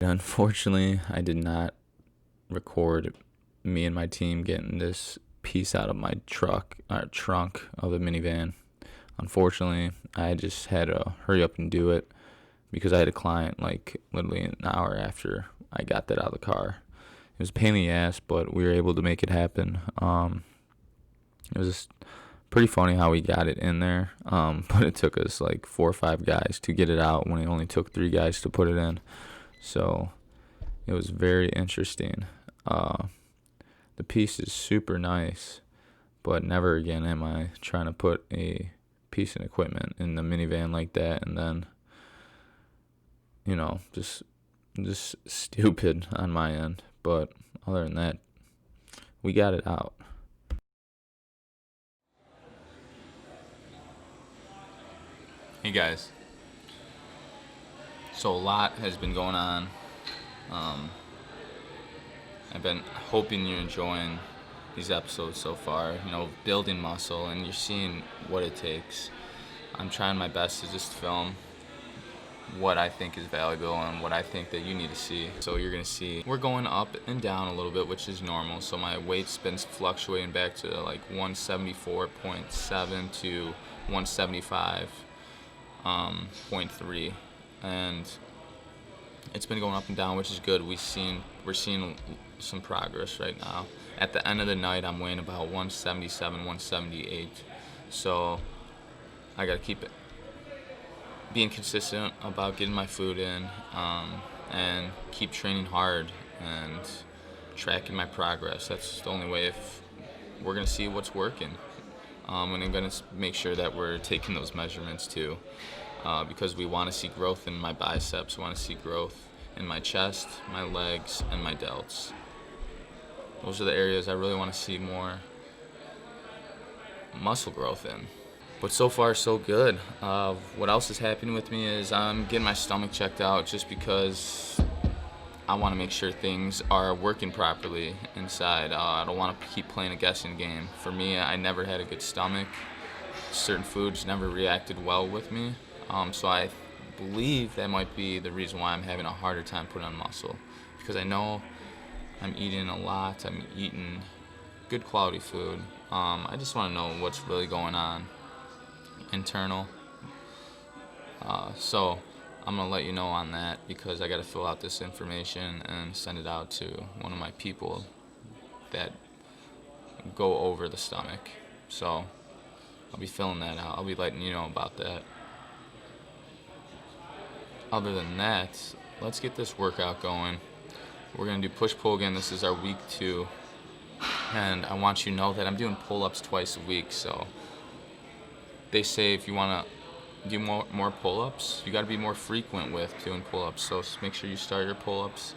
Unfortunately, I did not record me and my team getting this piece out of my trunk of the minivan. Unfortunately, I just had to hurry up and do it because I had a client like literally an hour after I got that out of the car. It was a pain in the ass, but we were able to make it happen. It was just pretty funny how we got it in there, but it took us like 4 or 5 guys to get it out when it only took 3 guys to put it in. So it was very interesting. The piece is super nice, but never again am I trying to put a piece of equipment in the minivan like that, and then, just stupid on my end. But other than that, we got it out. Hey guys, so a lot has been going on. I've been hoping you're enjoying these episodes so far, building muscle, and you're seeing what it takes. I'm trying my best to just film what I think is valuable and what I think that you need to see. So you're gonna see we're going up and down a little bit, which is normal. So my weight's been fluctuating back to like 174.7 to 175.3, and it's been going up and down, which is good. We're seeing some progress right now. At the end of the night, I'm weighing about 177, 178. So I gotta keep being consistent about getting my food in, and keep training hard and tracking my progress. That's the only way if we're gonna see what's working. And I'm gonna make sure that we're taking those measurements too, because we want to see growth in my biceps, we want to see growth in my chest, my legs, and my delts. Those are the areas I really want to see more muscle growth in. But so far, so good. What else is happening with me is I'm getting my stomach checked out just because I want to make sure things are working properly inside. I don't want to keep playing a guessing game. For me, I never had a good stomach. Certain foods never reacted well with me. So I believe that might be the reason why I'm having a harder time putting on muscle. Because I know I'm eating a lot. I'm eating good quality food. I just want to know what's really going on internal. So I'm gonna let you know on that, because I gotta fill out this information and send it out to one of my people that go over the stomach. So I'll be filling that out. I'll be letting you know about that. Other than that, let's get this workout going. We're gonna do push-pull again. This is our week 2, and I want you to know that I'm doing pull-ups twice a week. So they say if you want to do more pull-ups, you got to be more frequent with doing pull-ups. So make sure you start your pull-ups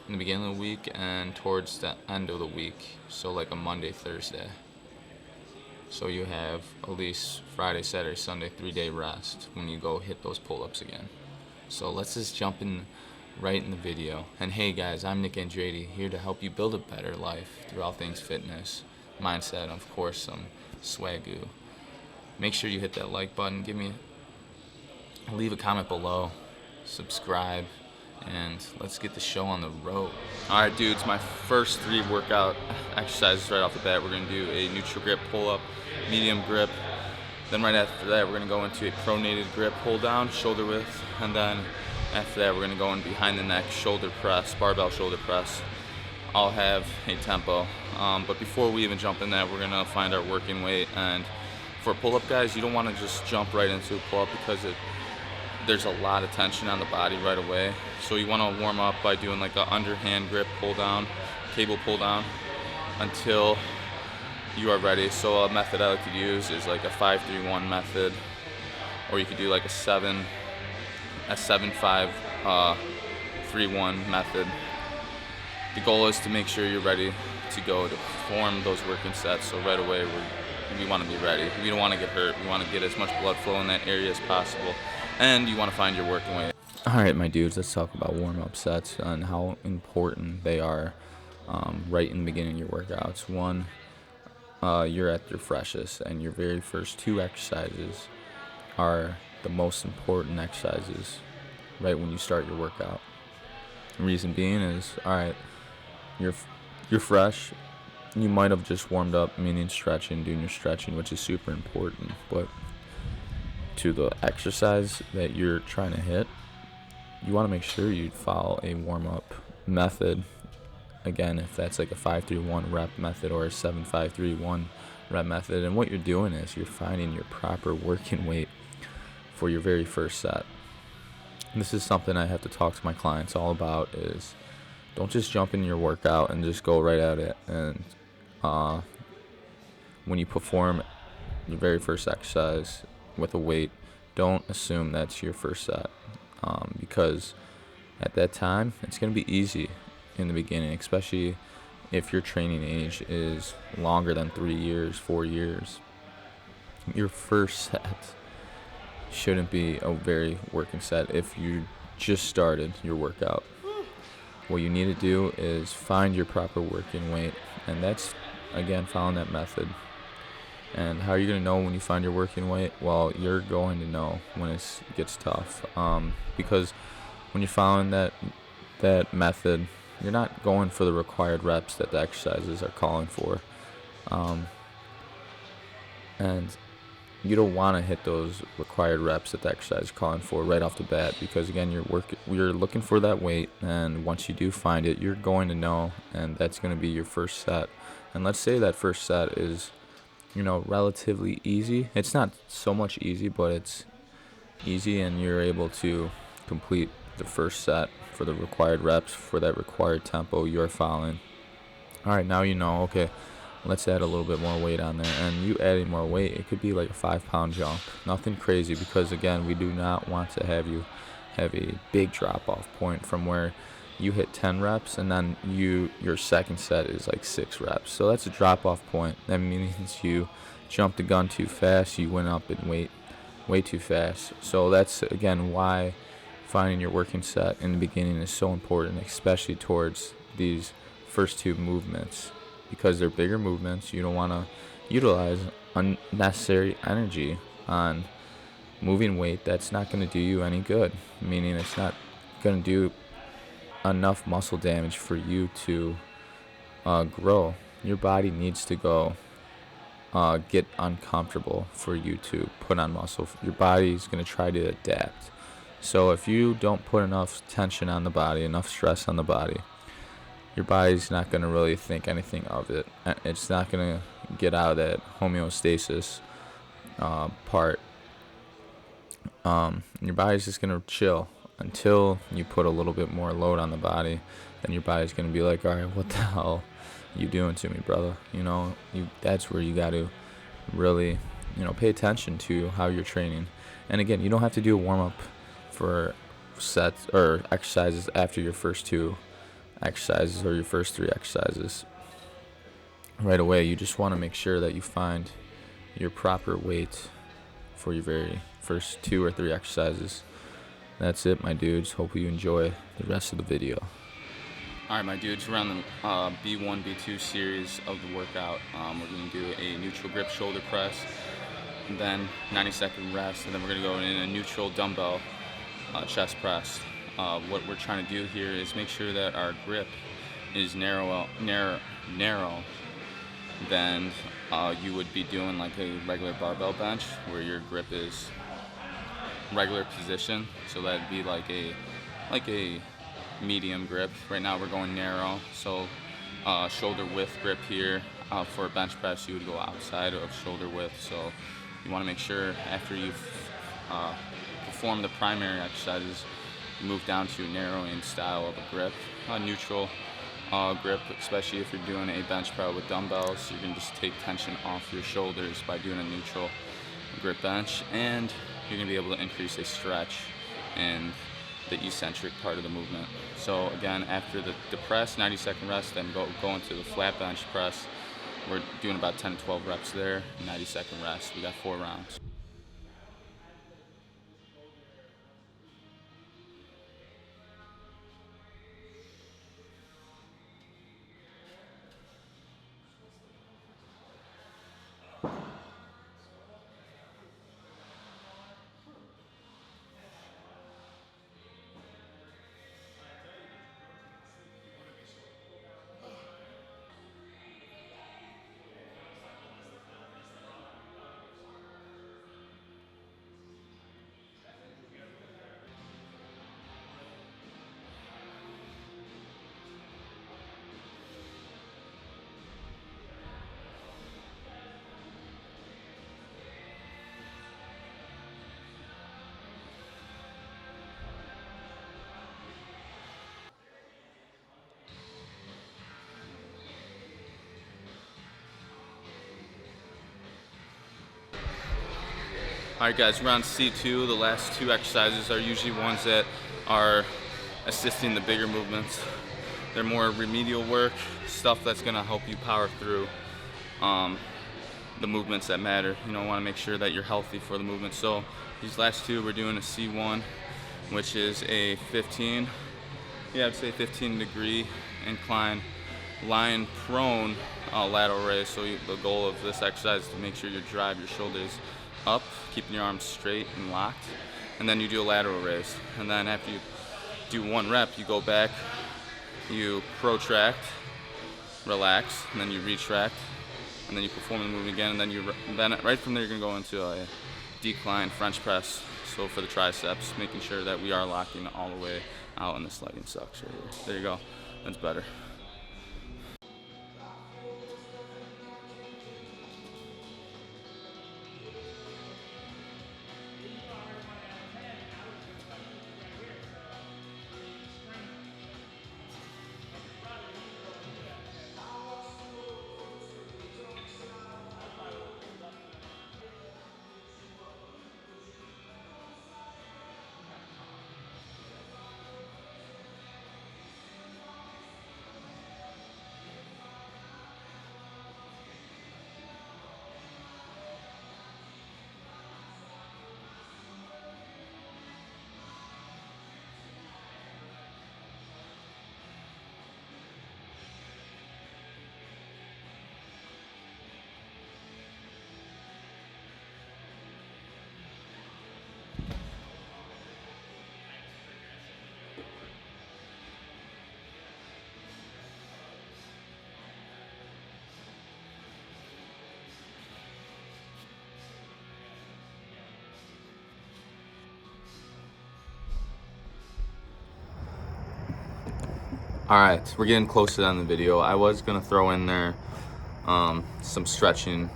in the beginning of the week and towards the end of the week. So like a Monday, Thursday. So you have at least Friday, Saturday, Sunday, 3-day rest when you go hit those pull-ups again. So let's just jump in right in the video. And hey guys, I'm Nick Andrade, here to help you build a better life through all things fitness, mindset, and of course some swagoo. Make sure you hit that like button, leave a comment below, subscribe, and let's get the show on the road. Alright dudes, my first 3 workout exercises right off the bat. We're going to do a neutral grip pull-up, medium grip. Then right after that, we're going to go into a pronated grip pull down, shoulder width. And then after that, we're going to go in behind the neck, shoulder press, barbell shoulder press. I'll have a tempo. But before we even jump in that, we're going to find our working weight. And for pull-up guys, you don't want to just jump right into a pull-up because there's a lot of tension on the body right away. So you want to warm up by doing like an underhand grip pull down, cable pull down, until you are ready. So a method I like to use is like a 5-3-1 method, or you could do like a 7-5-3-1 method. The goal is to make sure you're ready to go to perform those working sets. So right away we want to be ready. We don't want to get hurt. We want to get as much blood flow in that area as possible, and you want to find your working weight. Alright my dudes, let's talk about warm-up sets and how important they are right in the beginning of your workouts. One, you're at your freshest, and your very first 2 exercises are the most important exercises right when you start your workout. Reason being is, all right, you're you're fresh. You might have just warmed up, meaning stretching, doing your stretching, which is super important. But to the exercise that you're trying to hit, you want to make sure you follow a warm up method. Again, if that's like a 5-3-1 rep method or a 7-5-3-1 rep method, and what you're doing is you're finding your proper working weight for your very first set. And this is something I have to talk to my clients all about, is don't just jump in your workout and just go right at it. And when you perform your very first exercise with a weight, don't assume that's your first set, because at that time it's going to be easy in the beginning, especially if your training age is longer than 3 years, 4 years. Your first set shouldn't be a very working set if you just started your workout. What you need to do is find your proper working weight, and that's, again, following that method. And how are you going to know when you find your working weight? Well, you're going to know when it gets tough, because when you're following that method, you're not going for the required reps that the exercises are calling for, and you don't want to hit those required reps that the exercise is calling for right off the bat, because again, you're looking for that weight, and once you do find it, you're going to know, and that's going to be your first set. And let's say that first set is, relatively easy. It's not so much easy, but it's easy, and you're able to complete the first set for the required reps for that required tempo you're following. All right, now okay, let's add a little bit more weight on there. And you adding more weight, it could be like a 5-pound jump. Nothing crazy, because again, we do not want to have you have a big drop off point from where you hit 10 reps and then your second set is like 6 reps. So that's a drop off point. That means you jumped the gun too fast, you went up in weight way too fast. So that's again why finding your working set in the beginning is so important, especially towards these first two movements, because they're bigger movements. You don't want to utilize unnecessary energy on moving weight that's not going to do you any good, meaning it's not going to do enough muscle damage for you to grow. Your body needs to go get uncomfortable for you to put on muscle. Your body's going to try to adapt. So if you don't put enough tension on the body, enough stress on the body, your body's not going to really think anything of it. It's not going to get out of that homeostasis part. Your body's just going to chill until you put a little bit more load on the body. Then your body's going to be like, all right, what the hell you doing to me, brother? That's where you got to really, pay attention to how you're training. And again, you don't have to do a warm-up for sets or exercises after your first 2 exercises or your first 3 exercises right away. You just want to make sure that you find your proper weight for your very first 2 or 3 exercises. That's it, my dudes. Hope you enjoy the rest of the video. All right, my dudes, we're on the B1, B2 series of the workout. We're going to do a neutral grip shoulder press, and then 90-second rest, and then we're going to go in a neutral dumbbell chest press. What we're trying to do here is make sure that our grip is narrow. Then you would be doing like a regular barbell bench, where your grip is regular position. So that'd be like a medium grip. Right now we're going narrow, so shoulder width grip here. For a bench press, you would go outside of shoulder width. So you want to make sure after you've performed the primary exercises, you move down to narrowing style of a grip, neutral grip, especially if you're doing a bench press with dumbbells. You can just take tension off your shoulders by doing a neutral grip bench, and you're going to be able to increase a stretch in the eccentric part of the movement. So again, after the press, 90-second rest, then go into the flat bench press. We're doing about 10 to 12 reps there, 90-second rest. We got 4 rounds. Alright guys, we're on C2. The last two exercises are usually ones that are assisting the bigger movements. They're more remedial work, stuff that's going to help you power through the movements that matter. You know, want to make sure that you're healthy for the movement. So these last two, we're doing a C1, which is a 15, I'd say 15-degree incline, lying prone lateral raise. So the goal of this exercise is to make sure you drive your shoulders up, keeping your arms straight and locked, and then you do a lateral raise. And then after you do one rep, you go back, you protract, relax, and then you retract, and then you perform the movement again, and then right from there you're going to go into a decline French press. So for the triceps, making sure that we are locking all the way out in the sliding sucks right here. There you go. That's better. Alright, we're getting close to the end of the video. I was going to throw in there some stretching,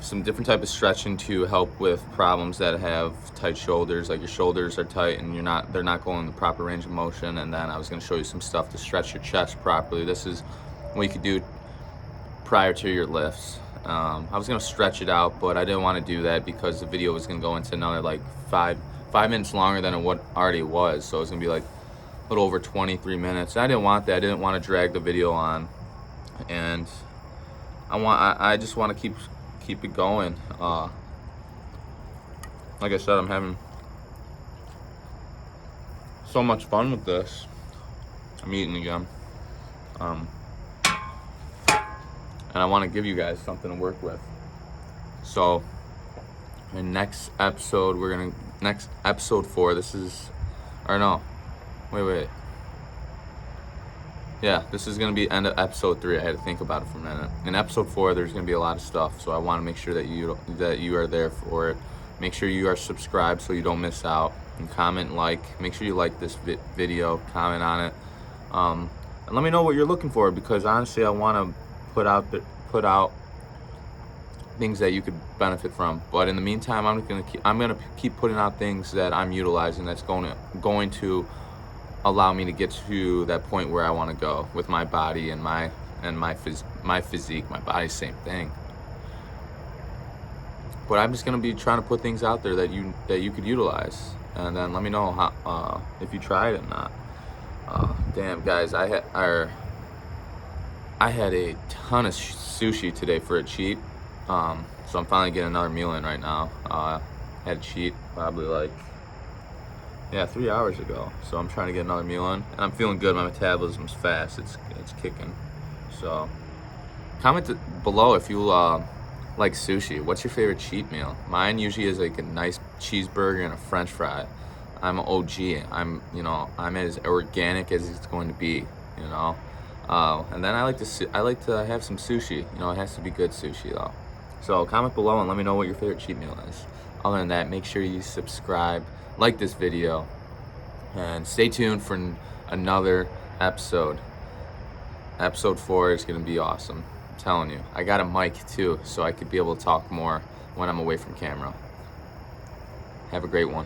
some different type of stretching to help with problems that have tight shoulders, like your shoulders are tight and they're not going in the proper range of motion. And then I was going to show you some stuff to stretch your chest properly. This is what you could do prior to your lifts. I was going to stretch it out, but I didn't want to do that because the video was going to go into another like five minutes longer than what already was. So it was going to be like a little over 23 minutes. I didn't want that. I didn't want to drag the video on, and I just want to keep it going. Like I said, I'm having so much fun with this. I'm eating again, and I want to give you guys something to work with. So in next episode, next episode 4. This is, or no. Wait. Yeah, this is going to be end of episode 3. I had to think about it for a minute. In episode 4, there's going to be a lot of stuff, so I want to make sure that you are there for it. Make sure you are subscribed so you don't miss out. And comment and like. Make sure you like this video, comment on it. And let me know what you're looking for, because honestly, I want to put out things that you could benefit from. But in the meantime, I'm gonna keep putting out things that I'm utilizing that's going to allow me to get to that point where I want to go with my body and my physique. My body's same thing, but I'm just gonna be trying to put things out there that you could utilize, and then let me know how if you tried it or not. Damn guys, I had a ton of sushi today for a cheat, so I'm finally getting another meal in right now. Had a cheat probably like 3 hours ago, so I'm trying to get another meal in, and I'm feeling good. My metabolism's fast. It's kicking. So comment below if you like sushi. What's your favorite cheat meal? Mine usually is like a nice cheeseburger and a French fry. I'm an OG. I'm as organic as it's going to be. And then I like to have some sushi. It has to be good sushi though. So comment below and let me know what your favorite cheat meal is. Other than that, make sure you subscribe, like this video, and stay tuned for another episode. Episode 4 is going to be awesome. I'm telling you. I got a mic too, so I could be able to talk more when I'm away from camera. Have a great one.